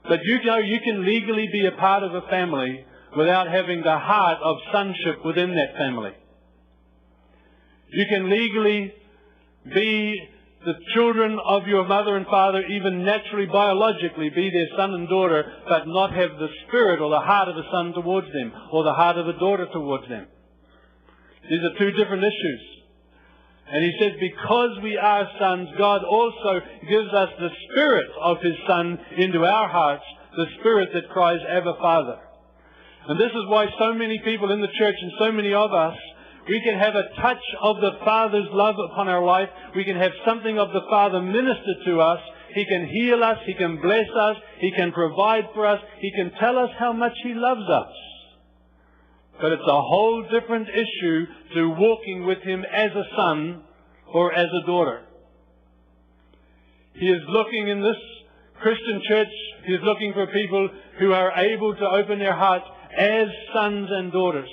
But you know you can legally be a part of a family without having the heart of sonship within that family. You can legally be the children of your mother and father, even naturally, biologically, be their son and daughter, but not have the spirit or the heart of a son towards them, or the heart of a daughter towards them. These are two different issues. And he says, because we are sons, God also gives us the spirit of His Son into our hearts, the spirit that cries, Abba, Father. And this is why so many people in the church, and so many of us, we can have a touch of the Father's love upon our life. We can have something of the Father minister to us. He can heal us. He can bless us. He can provide for us. He can tell us how much He loves us. But it's a whole different issue to walking with Him as a son or as a daughter. He is looking in this Christian church, He is looking for people who are able to open their hearts as sons and daughters,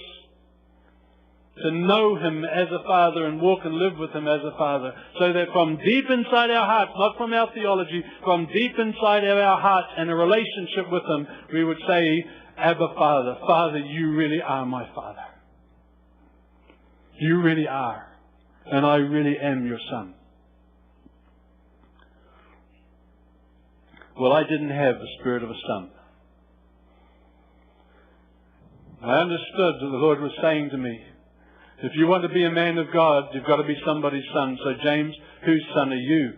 to know Him as a Father and walk and live with Him as a Father, so that from deep inside our hearts, not from our theology, from deep inside of our hearts and a relationship with Him, we would say, Abba, Father, Father, you really are my Father. You really are. And I really am your son. Well, I didn't have the spirit of a son. I understood that the Lord was saying to me, if you want to be a man of God, you've got to be somebody's son. So James, whose son are you?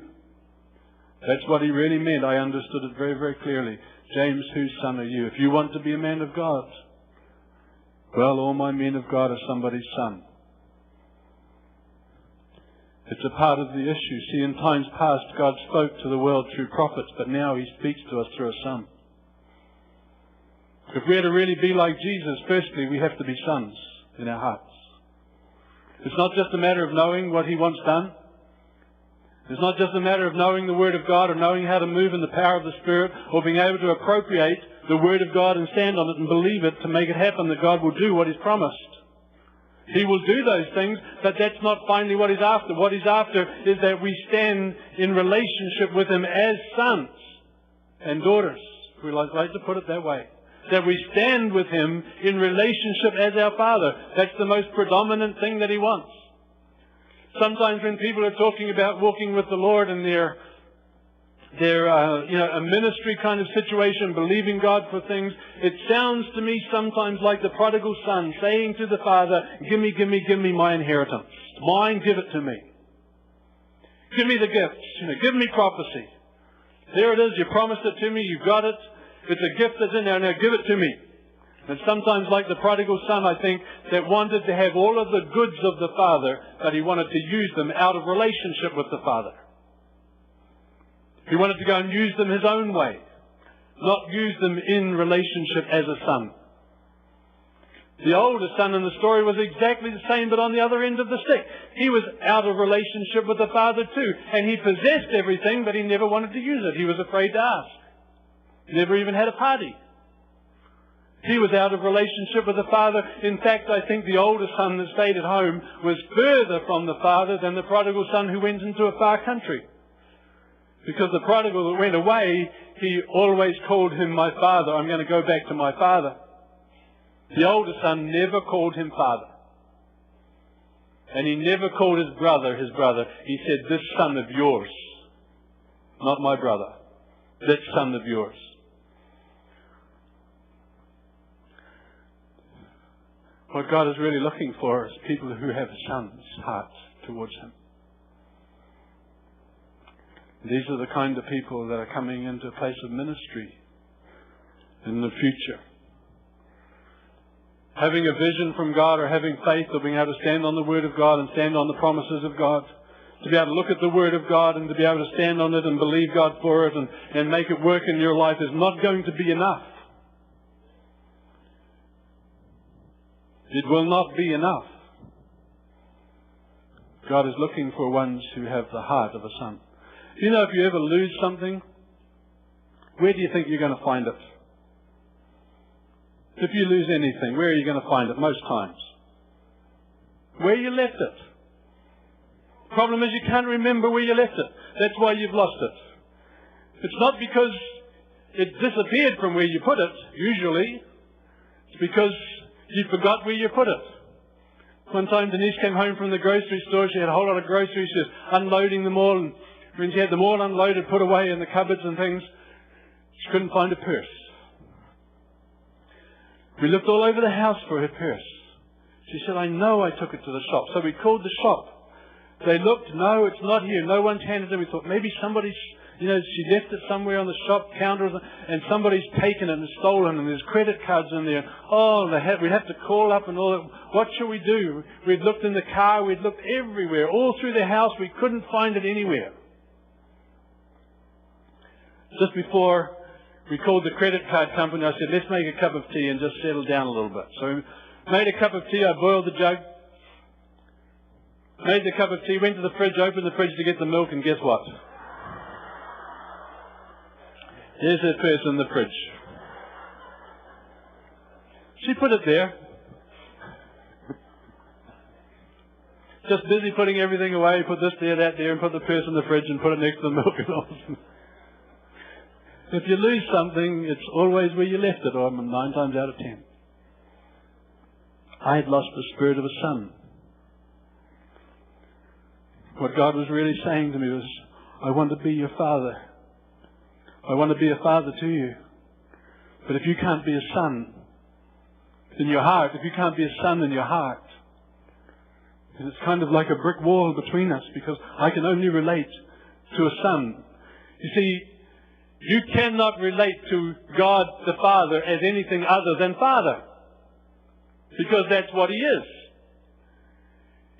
That's what He really meant. I understood it very, very clearly. James, whose son are you? If you want to be a man of God, well, all my men of God are somebody's son. It's a part of the issue. See, in times past, God spoke to the world through prophets, but now He speaks to us through a son. If we're to really be like Jesus, firstly, we have to be sons in our hearts. It's not just a matter of knowing what He wants done. It's not just a matter of knowing the Word of God or knowing how to move in the power of the Spirit or being able to appropriate the Word of God and stand on it and believe it to make it happen that God will do what He's promised. He will do those things, but that's not finally what He's after. What He's after is that we stand in relationship with Him as sons and daughters. We like to put it that way. That we stand with Him in relationship as our Father. That's the most predominant thing that He wants. Sometimes when people are talking about walking with the Lord and they're a ministry kind of situation, believing God for things, it sounds to me sometimes like the prodigal son saying to the father, give me my inheritance. Mine, give it to me. Give me the gifts. Give me prophecy. There it is. You promised it to me. You got it. It's a gift that's in there. Now give it to me. And sometimes like the prodigal son, I think, that wanted to have all of the goods of the Father, but he wanted to use them out of relationship with the Father. He wanted to go and use them his own way, not use them in relationship as a son. The older son in the story was exactly the same, but on the other end of the stick. He was out of relationship with the Father too, and he possessed everything, but he never wanted to use it. He was afraid to ask. He never even had a party. He was out of relationship with the Father. In fact, I think the older son that stayed at home was further from the Father than the prodigal son who went into a far country. Because the prodigal that went away, he always called him my father. I'm going to go back to my father. The older son never called him father. And he never called his brother. He said, this son of yours, not my brother. This son of yours. What God is really looking for is people who have sons' hearts towards Him. These are the kind of people that are coming into a place of ministry in the future. Having a vision from God or having faith or being able to stand on the Word of God and stand on the promises of God. To be able to look at the Word of God and to be able to stand on it and believe God for it and make it work in your life is not going to be enough. It will not be enough. God is looking for ones who have the heart of a son. You know, if you ever lose something, where do you think you're going to find it? If you lose anything, where are you going to find it most times? Where you left it. The problem is you can't remember where you left it. That's why you've lost it. It's not because it disappeared from where you put it, usually, it's because you forgot where you put it. One time Denise came home from the grocery store. She had a whole lot of groceries. She was unloading them all. And when she had them all unloaded, put away in the cupboards and things, she couldn't find a purse. We looked all over the house for her purse. She said, I know I took it to the shop. So we called the shop. They looked, no, it's not here. No one's handed it. We thought maybe somebody's, she left it somewhere on the shop counter and somebody's taken it and stolen it, and there's credit cards in there. Oh, we'd have to call up and all that. What shall we do? We'd looked in the car. We'd looked everywhere. All through the house. We couldn't find it anywhere. Just before we called the credit card company, I said, let's make a cup of tea and just settle down a little bit. So we made a cup of tea. I boiled the jug. Made the cup of tea, went to the fridge, opened the fridge to get the milk, and guess what? There's her purse in the fridge. She put it there. Just busy putting everything away, put this there, that there, and put the purse in the fridge and put it next to the milk and all. If you lose something, it's always where you left it, or 9 times out of 10. I had lost the spirit of a son. What God was really saying to me was, I want to be your father. I want to be a father to you. But if you can't be a son in your heart, if you can't be a son in your heart, then it's kind of like a brick wall between us, because I can only relate to a son. You see, you cannot relate to God the Father as anything other than Father, because that's what He is.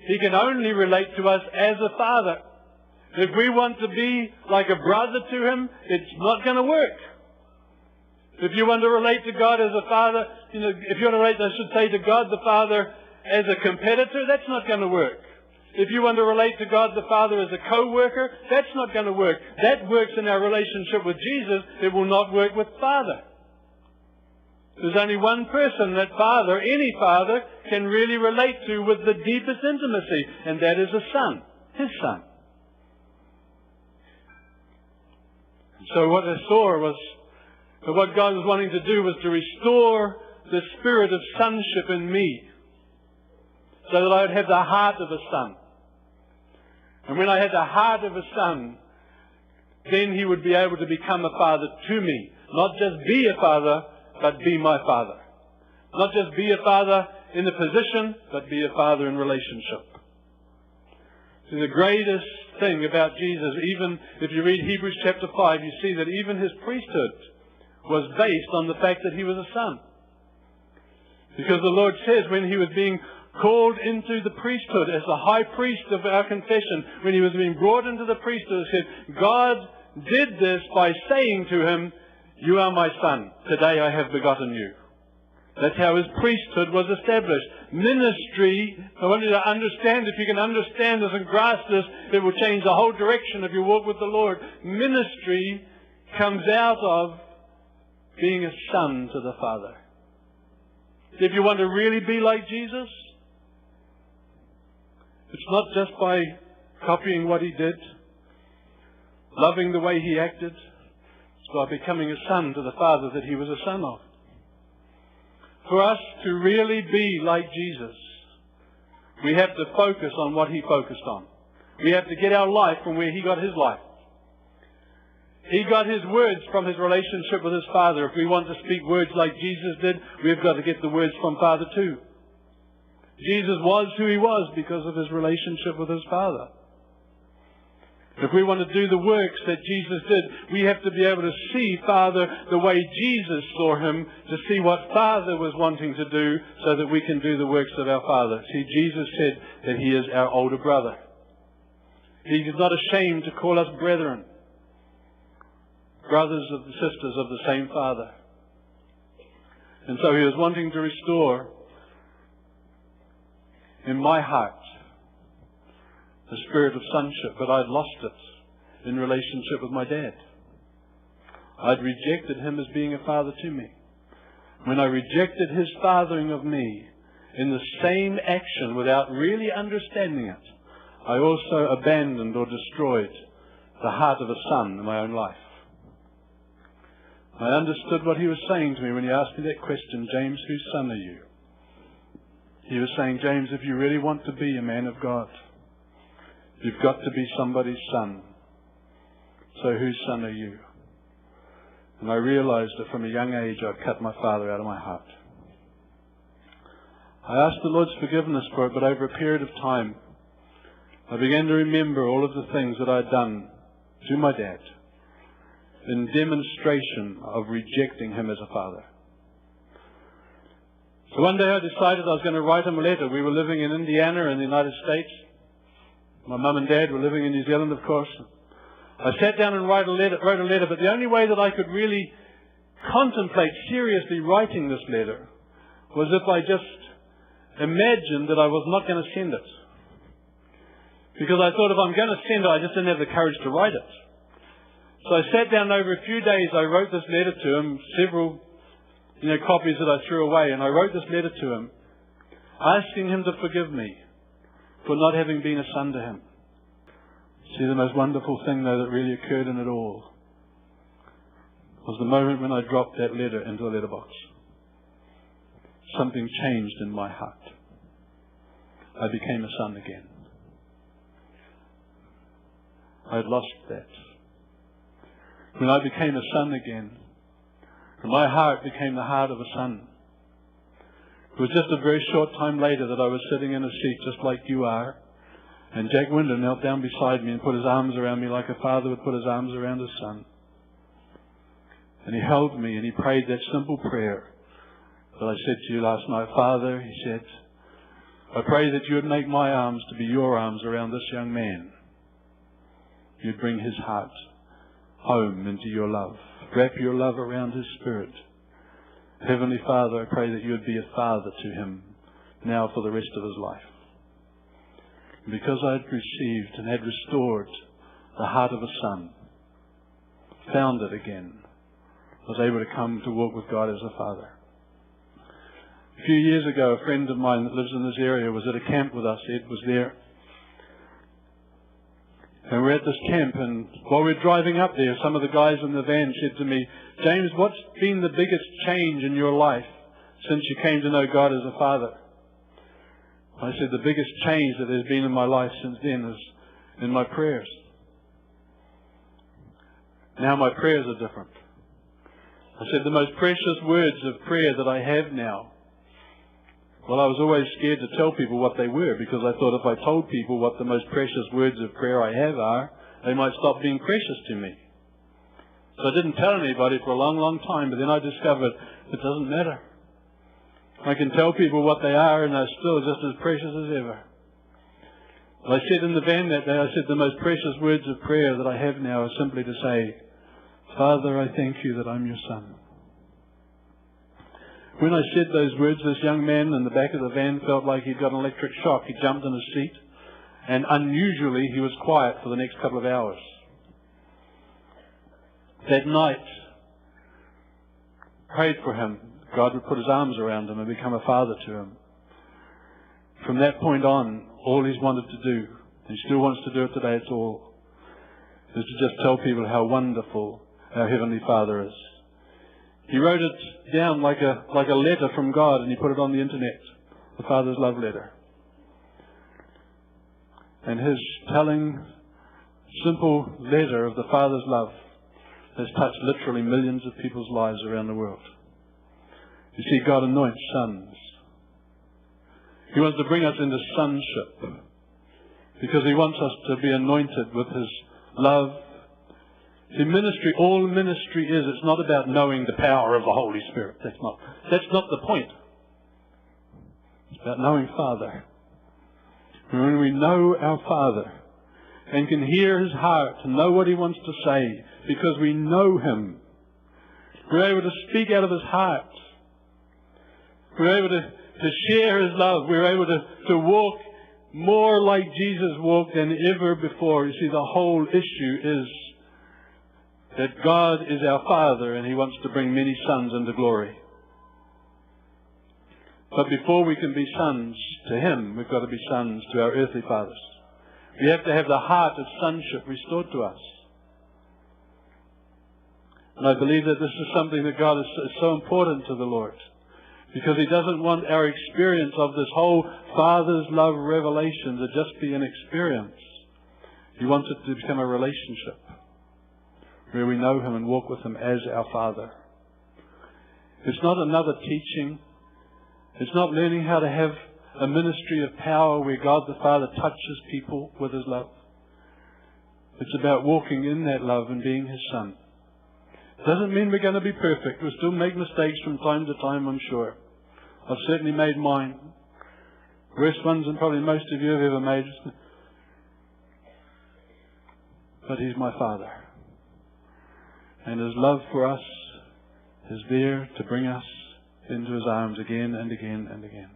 He can only relate to us as a father. If we want to be like a brother to Him, it's not going to work. If you want to relate to God as a father, if you want to relate, I should say, to God the Father as a competitor, that's not going to work. If you want to relate to God the Father as a co-worker, that's not going to work. That works in our relationship with Jesus. It will not work with Father. There's only one person that Father, any Father, can really relate to with the deepest intimacy, and that is a son, His Son. So what I saw was that what God was wanting to do was to restore the spirit of sonship in me, so that I would have the heart of a son. And when I had the heart of a son, then He would be able to become a father to me. Not just be a father, but be my father. Not just be a father in the position, but be a father in relationship. So the greatest thing about Jesus, even if you read Hebrews chapter 5, you see that even His priesthood was based on the fact that He was a son. Because the Lord says when He was being called into the priesthood as the high priest of our confession, when He was being brought into the priesthood, He said, God did this by saying to Him, you are my son. Today I have begotten you. That's how His priesthood was established. Ministry, I want you to understand, if you can understand this and grasp this, it will change the whole direction of your walk with the Lord. Ministry comes out of being a son to the Father. If you want to really be like Jesus, it's not just by copying what He did, loving the way He acted. It's by becoming a son to the Father that He was a son of. For us to really be like Jesus, we have to focus on what He focused on. We have to get our life from where He got His life. He got His words from His relationship with His Father. If we want to speak words like Jesus did, we've got to get the words from Father too. Jesus was who He was because of His relationship with His Father. If we want to do the works that Jesus did, we have to be able to see Father the way Jesus saw Him, to see what Father was wanting to do, so that we can do the works of our Father. See, Jesus said that He is our older brother. He is not ashamed to call us brethren, brothers of the sisters of the same Father. And so He was wanting to restore in my heart the spirit of sonship, but I'd lost it in relationship with my dad. I'd rejected him as being a father to me. When I rejected his fathering of me in the same action without really understanding it, I also abandoned or destroyed the heart of a son in my own life. I understood what he was saying to me when he asked me that question, James, whose son are you? He was saying, James, if you really want to be a man of God, you've got to be somebody's son. So whose son are you? And I realized that from a young age I'd cut my father out of my heart. I asked the Lord's forgiveness for it, but over a period of time, I began to remember all of the things that I'd done to my dad in demonstration of rejecting him as a father. So one day I decided I was going to write him a letter. We were living in Indiana in the United States. My mum and dad were living in New Zealand, of course. I sat down and wrote a letter, but the only way that I could really contemplate seriously writing this letter was if I just imagined that I was not going to send it. Because I thought if I'm going to send it, I just didn't have the courage to write it. So I sat down over a few days, I wrote this letter to him, several copies that I threw away, and I wrote this letter to him, asking him to forgive me for not having been a son to him. See, the most wonderful thing, though, that really occurred in it all was the moment when I dropped that letter into the letterbox. Something changed in my heart. I became a son again. I had lost that. When I became a son again, my heart became the heart of a son. It was just a very short time later that I was sitting in a seat just like you are, and Jack Winder knelt down beside me and put his arms around me like a father would put his arms around his son. And he held me and he prayed that simple prayer that I said to you last night. Father, he said, I pray that you would make my arms to be your arms around this young man. You'd bring his heart home into your love. Wrap your love around his spirit. Heavenly Father, I pray that you would be a father to him now for the rest of his life. And because I had received and had restored the heart of a son, found it again, I was able to come to walk with God as a father. A few years ago, a friend of mine that lives in this area was at a camp with us. Ed was there. And we're at this camp, and while we're driving up there, some of the guys in the van said to me, James, what's been the biggest change in your life since you came to know God as a father? I said, the biggest change that there's been in my life since then is in my prayers. Now my prayers are different. I said, the most precious words of prayer that I have now, well, I was always scared to tell people what they were, because I thought if I told people what the most precious words of prayer I have are, they might stop being precious to me. So I didn't tell anybody for a long, long time, but then I discovered it doesn't matter. I can tell people what they are, and they're still just as precious as ever. I said in the van that day, I said, the most precious words of prayer that I have now are simply to say, Father, I thank you that I'm your son. When I said those words, this young man in the back of the van felt like he'd got an electric shock. He jumped in his seat, and unusually he was quiet for the next couple of hours. That night, prayed for him. God would put his arms around him and become a father to him. From that point on, all he's wanted to do, and he still wants to do it today, it's all, is to just tell people how wonderful our Heavenly Father is. He wrote it down like a letter from God, and he put it on the internet, the Father's love letter. And his telling, simple letter of the Father's love has touched literally millions of people's lives around the world. You see, God anoints sons. He wants to bring us into sonship, because he wants us to be anointed with his love. See, ministry, all ministry is, it's not about knowing the power of the Holy Spirit. That's not the point. It's about knowing Father. And when we know our Father and can hear his heart and know what he wants to say, because we know him, we're able to speak out of his heart. We're able to share his love. We're able to walk more like Jesus walked than ever before. You see, the whole issue is that God is our Father, and he wants to bring many sons into glory. But before we can be sons to him, we've got to be sons to our earthly fathers. We have to have the heart of sonship restored to us. And I believe that this is something that God is so important to the Lord, because He doesn't want our experience of this whole Father's love revelation to just be an experience. He wants it to become a relationship where we know Him and walk with Him as our Father. It's not another teaching. It's not learning how to have a ministry of power where God the Father touches people with His love. It's about walking in that love and being His Son. Doesn't mean we're going to be perfect. We'll still make mistakes from time to time, I'm sure. I've certainly made mine. Worst ones than probably most of you have ever made. But He's my Father. And His love for us is there to bring us into His arms again and again and again.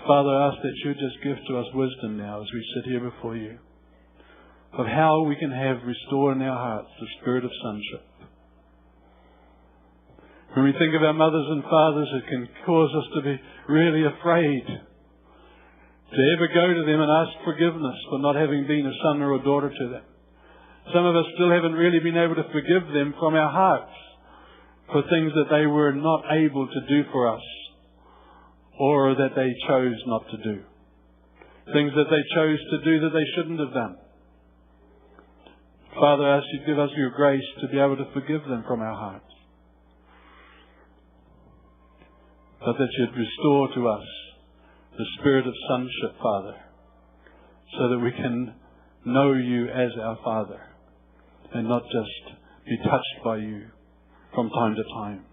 Father, I ask that You just give to us wisdom now as we sit here before You, of how we can have restored in our hearts the spirit of sonship. When we think of our mothers and fathers, it can cause us to be really afraid to ever go to them and ask forgiveness for not having been a son or a daughter to them. Some of us still haven't really been able to forgive them from our hearts for things that they were not able to do for us, or that they chose not to do. Things that they chose to do that they shouldn't have done. Father, I ask You to give us Your grace to be able to forgive them from our hearts. But that You'd restore to us the spirit of sonship, Father, so that we can know You as our Father and not just be touched by You from time to time.